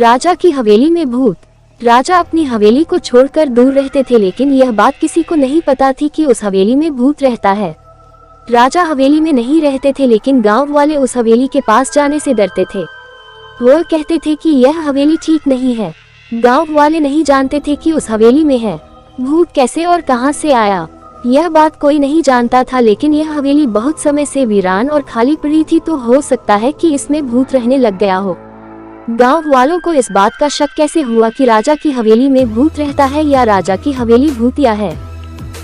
राजा की हवेली में भूत। राजा अपनी हवेली को छोड़कर दूर रहते थे, लेकिन यह बात किसी को नहीं पता थी कि उस हवेली में भूत रहता है। राजा हवेली में नहीं रहते थे, लेकिन गांव वाले उस हवेली के पास जाने से डरते थे। वो कहते थे कि यह हवेली ठीक नहीं है। गांव वाले नहीं जानते थे कि उस हवेली में है भूत कैसे और कहां से आया। यह बात कोई नहीं जानता था, लेकिन यह हवेली बहुत समय से वीरान और खाली पड़ी थी, तो हो सकता है कि इसमें भूत रहने लग गया हो। गांव वालों को इस बात का शक कैसे हुआ कि राजा की हवेली में भूत रहता है या राजा की हवेली भूतिया है।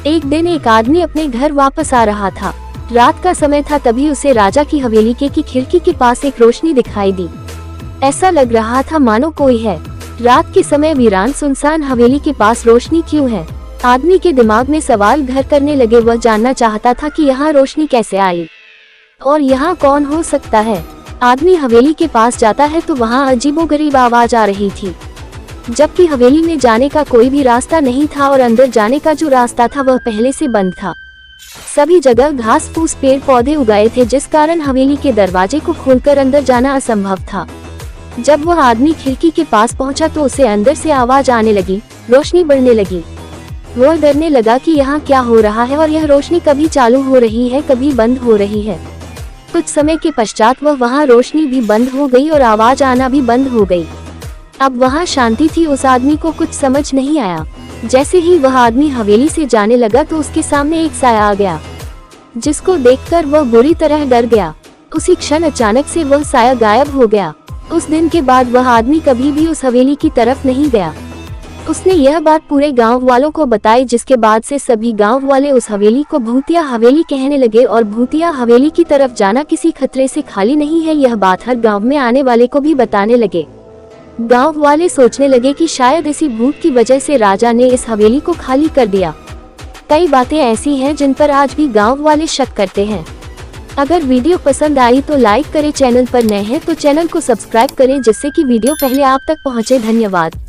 एक दिन एक आदमी अपने घर वापस आ रहा था। रात का समय था, तभी उसे राजा की हवेली की खिड़की के पास एक रोशनी दिखाई दी। ऐसा लग रहा था मानो कोई है। रात के समय वीरान सुनसान हवेली के पास रोशनी क्यों है? आदमी के दिमाग में सवाल घर करने लगे। वह जानना चाहता था कि यहाँ रोशनी कैसे आई और यहाँ कौन हो सकता है। आदमी हवेली के पास जाता है तो वहाँ अजीबोगरीब आवाज आ रही थी, जबकि हवेली में जाने का कोई भी रास्ता नहीं था और अंदर जाने का जो रास्ता था वह पहले से बंद था। सभी जगह घास फूस पेड़ पौधे उगाए थे, जिस कारण हवेली के दरवाजे को खोलकर अंदर जाना असंभव था। जब वह आदमी खिड़की के पास पहुंचा तो उसे अंदर से आवाज आने लगी, रोशनी बढ़ने लगी। वह डरने लगा कि यहाँ क्या हो रहा है और यह रोशनी कभी चालू हो रही है, कभी बंद हो रही है। कुछ समय के पश्चात वहाँ रोशनी भी बंद हो गई और आवाज आना भी बंद हो गई। अब वहाँ शांति थी। उस आदमी को कुछ समझ नहीं आया। जैसे ही वह आदमी हवेली से जाने लगा तो उसके सामने एक साया आ गया, जिसको देखकर वह बुरी तरह डर गया। उसी क्षण अचानक से वह साया गायब हो गया। उस दिन के बाद वह आदमी कभी भी उस हवेली की तरफ नहीं गया। उसने यह बात पूरे गांव वालों को बताई, जिसके बाद से सभी गांव वाले उस हवेली को भूतिया हवेली कहने लगे और भूतिया हवेली की तरफ जाना किसी खतरे से खाली नहीं है। यह बात हर गांव में आने वाले को भी बताने लगे। गांव वाले सोचने लगे कि शायद इसी भूत की वजह से राजा ने इस हवेली को खाली कर दिया। कई बातें ऐसी हैं जिन पर आज भी गांव वाले शक करते हैं। अगर वीडियो पसंद आई तो लाइक करें, चैनल पर नए हैं तो चैनल को सब्सक्राइब करें, जिससे कि वीडियो पहले आप तक पहुंचे। धन्यवाद।